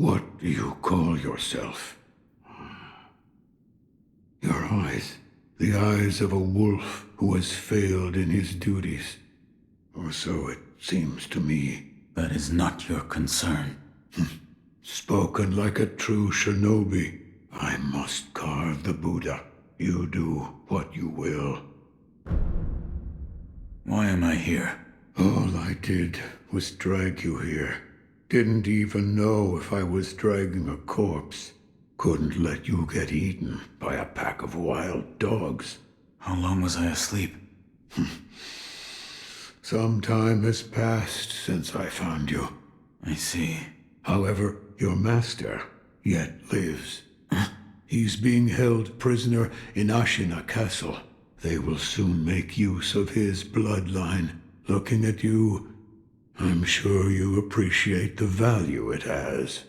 What do you call yourself? Your eyes. The eyes of a wolf who has failed in his duties. Or so it seems to me. That is not your concern. Spoken like a true shinobi. I must carve the Buddha. You do what you will. Why am I here? All I did was drag you here. Didn't even know if I was dragging a corpse. Couldn't let you get eaten by a pack of wild dogs. How long was I asleep? Some time has passed since I found you. I see. However, your master yet lives. He's being held prisoner in Ashina Castle. They will soon make use of his bloodline. Looking at you, I'm sure you appreciate the value it has.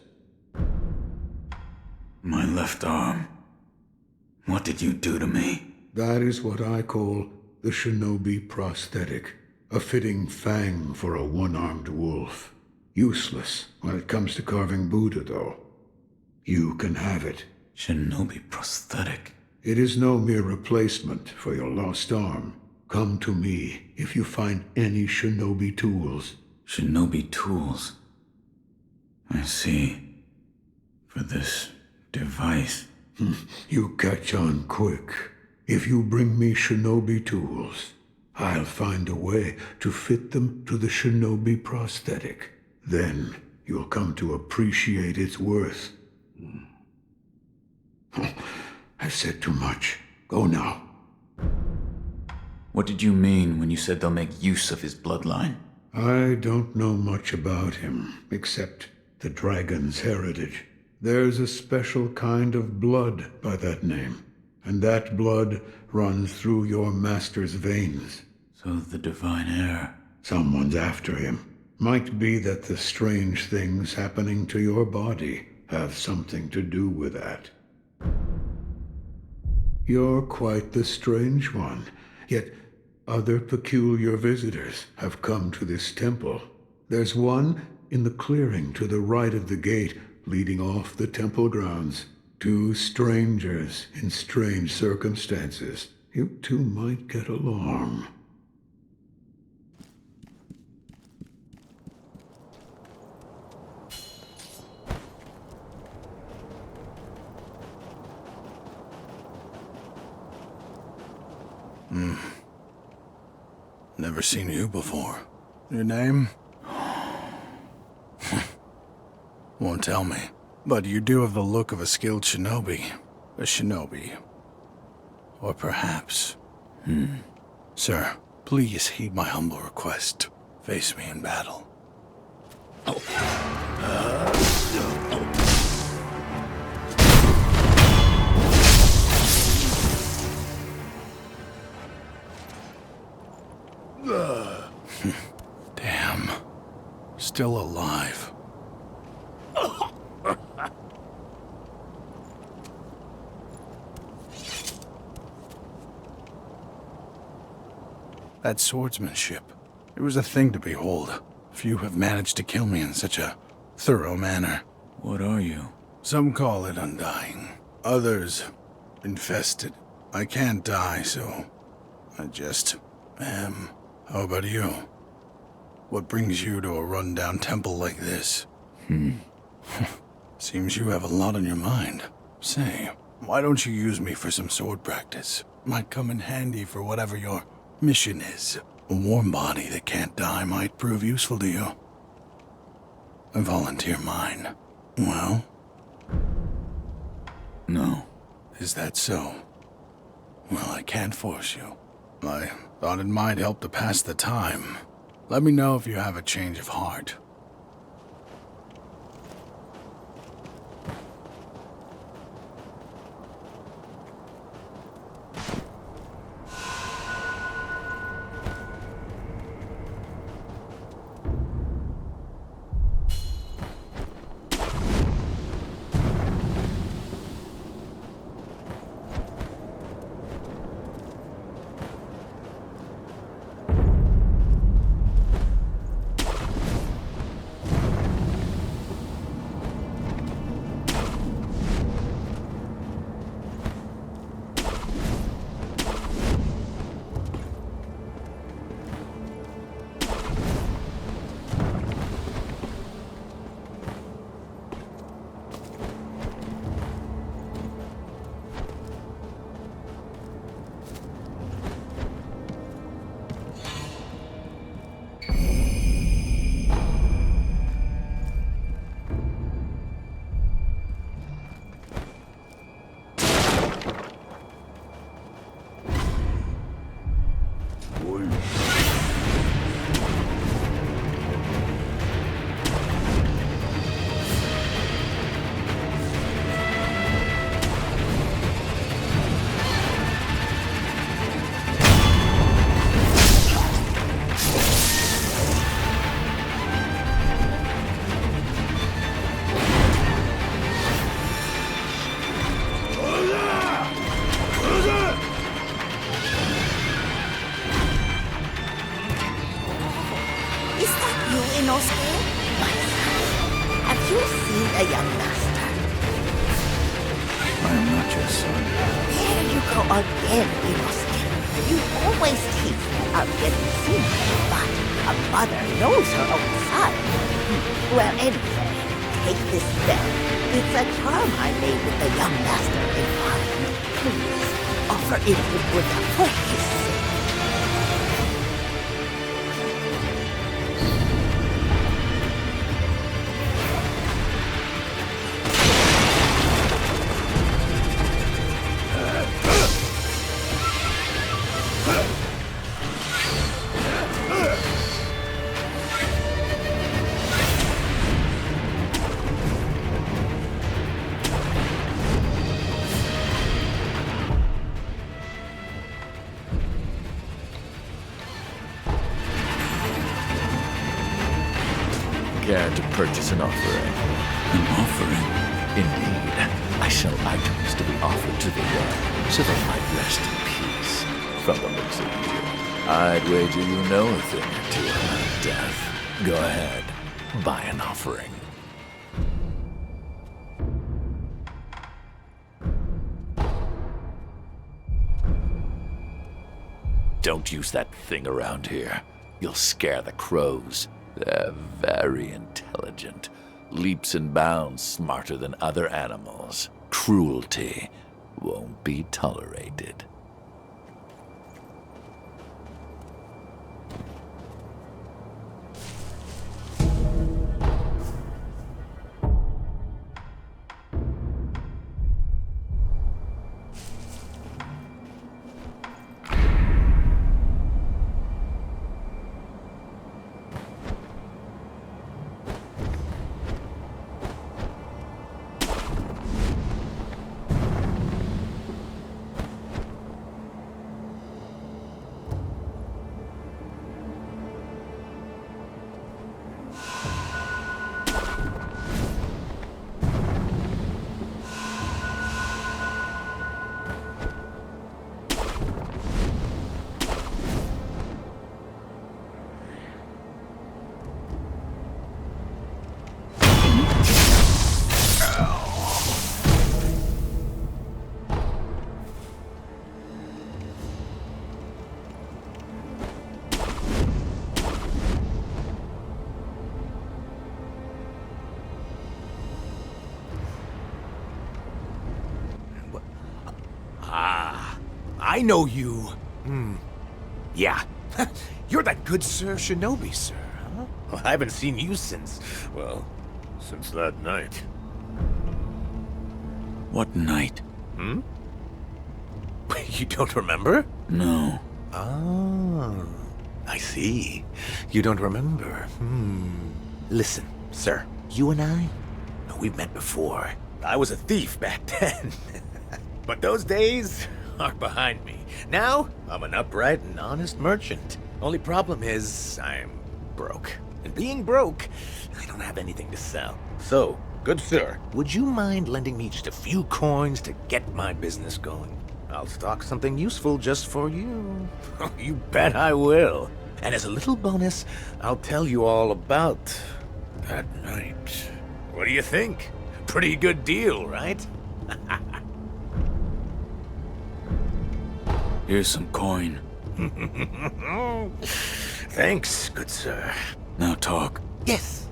My left arm. What did you do to me? That is what I call the shinobi prosthetic. A fitting fang for a one-armed wolf. Useless when it comes to carving Buddha, though. You can have it. Shinobi prosthetic. It is no mere replacement for your lost arm. Come to me if you find any shinobi tools. Shinobi tools. I see. For this device. You catch on quick. If you bring me shinobi tools, I'll find a way to fit them to the shinobi prosthetic. Then you'll come to appreciate its worth. I've said too much. Go now. What did you mean when you said they'll make use of his bloodline? I don't know much about him, except the dragon's heritage. There's a special kind of blood by that name, and that blood runs through your master's veins. So the divine heir. Someone's after him. Might be that the strange things happening to your body have something to do with that. You're quite the strange one, yet other peculiar visitors have come to this temple. There's one in the clearing to the right of the gate leading off the temple grounds. Two strangers in strange circumstances. You two might get along. Never seen you before. Your name? Won't tell me. But you do have the look of a skilled shinobi. A shinobi. Or perhaps... Sir, please heed my humble request. Face me in battle. Damn. Still alive. That swordsmanship. It was a thing to behold. Few have managed to kill me in such a thorough manner. What are you? Some call it undying. Others, infested. I can't die, so I just am. How about you? What brings you to a rundown temple like this? Seems you have a lot on your mind. Say, why don't you use me for some sword practice? Might come in handy for whatever your mission is. A warm body that can't die might prove useful to you. I volunteer mine. Well? No. Is that so? Well, I can't force you. I thought it might help to pass the time. Let me know if you have a change of heart. Inosuke? My son, have you seen the young master? I am not your son. There you go again, Inosuke. You always tease me about getting seen, but a mother knows her own son. Well, anyway, take this bell. It's a charm I made with the young master in mind. Please, offer it to Buddha for his sake. Care to purchase an offering? An offering? Indeed. I sell items to be offered to the young, so they might rest in peace. From the looks of you, I'd wager you know a thing or two about death. Go ahead, buy an offering. Don't use that thing around here. You'll scare the crows. They're very intelligent. Leaps and bounds smarter than other animals. Cruelty won't be tolerated. I know you. Yeah. You're that good Sir Shinobi, sir, huh? Well, I haven't seen you since that night. What night? You don't remember? No. Oh, I see. You don't remember. Listen, sir, you and I, we've met before. I was a thief back then. But those days are behind me. Now, I'm an upright and honest merchant. Only problem is, I'm broke. And being broke, I don't have anything to sell. So, good sir, would you mind lending me just a few coins to get my business going? I'll stock something useful just for you. You bet I will. And as a little bonus, I'll tell you all about that night. What do you think? Pretty good deal, right? Here's some coin. Thanks, good sir. Now talk. Yes,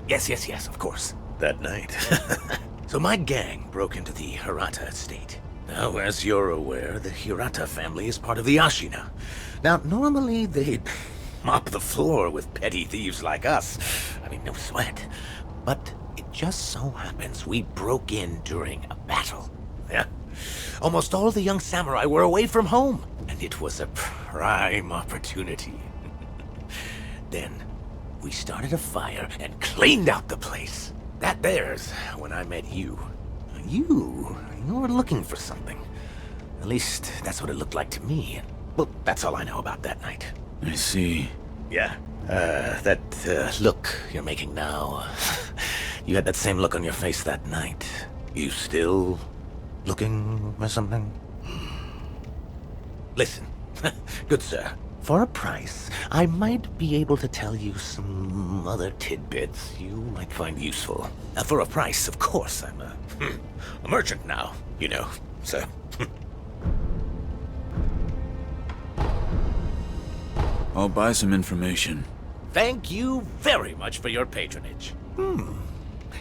of course. That night. So my gang broke into the Hirata estate. Now, as you're aware, the Hirata family is part of the Ashina. Now, normally they'd mop the floor with petty thieves like us. I mean, no sweat. But it just so happens we broke in during a battle. Yeah. Almost all the young samurai were away from home, and it was a prime opportunity. Then, we started a fire and cleaned out the place. That there's when I met you. You were looking for something. At least, that's what it looked like to me. Well, that's all I know about that night. I see. Yeah, that look you're making now. You had that same look on your face that night. You still looking for something? Listen, good sir, For a price, I might be able to tell you some other tidbits you might find useful. For a price, of course. I'm a merchant now, you know, so... I'll buy some information. Thank you very much for your patronage.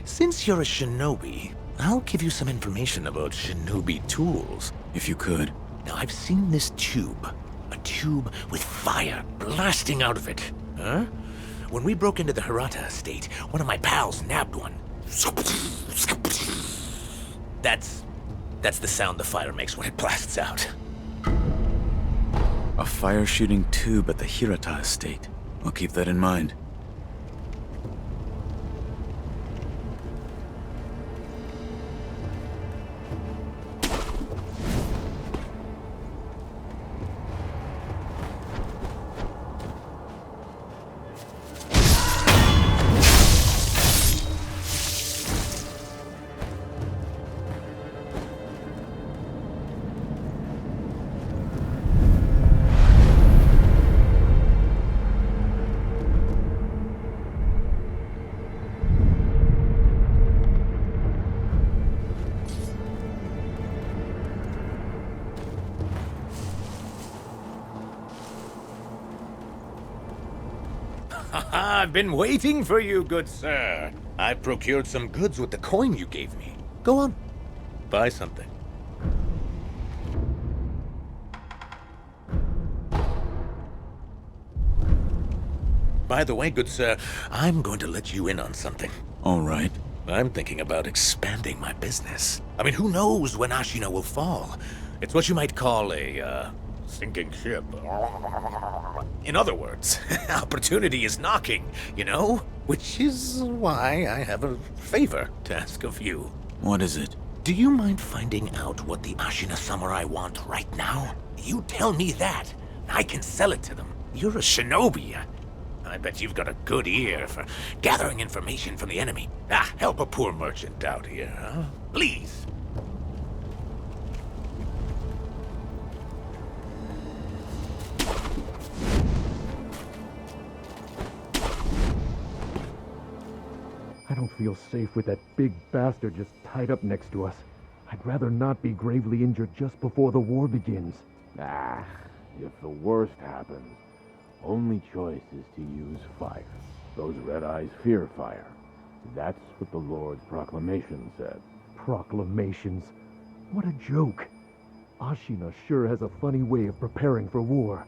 Since you're a shinobi, I'll give you some information about shinobi tools. If you could. Now, I've seen this tube. A tube with fire blasting out of it. Huh? When we broke into the Hirata estate, one of my pals nabbed one. That's the sound the fire makes when it blasts out. A fire-shooting tube at the Hirata estate. I'll keep that in mind. I've been waiting for you, good sir. I procured some goods with the coin you gave me. Go on, buy something. By the way, good sir, I'm going to let you in on something. All right. I'm thinking about expanding my business. I mean, who knows when Ashina will fall? It's what you might call a, sinking ship. In other words, opportunity is knocking, you know? Which is why I have a favor to ask of you. What is it? Do you mind finding out what the Ashina samurai want right now? You tell me that, and I can sell it to them. You're a shinobi. I bet you've got a good ear for gathering information from the enemy. Help a poor merchant out here, huh? Please. I don't feel safe with that big bastard just tied up next to us. I'd rather not be gravely injured just before the war begins. If the worst happens, only choice is to use fire. Those red eyes fear fire. That's what the Lord's proclamation said. Proclamations? What a joke. Ashina sure has a funny way of preparing for war.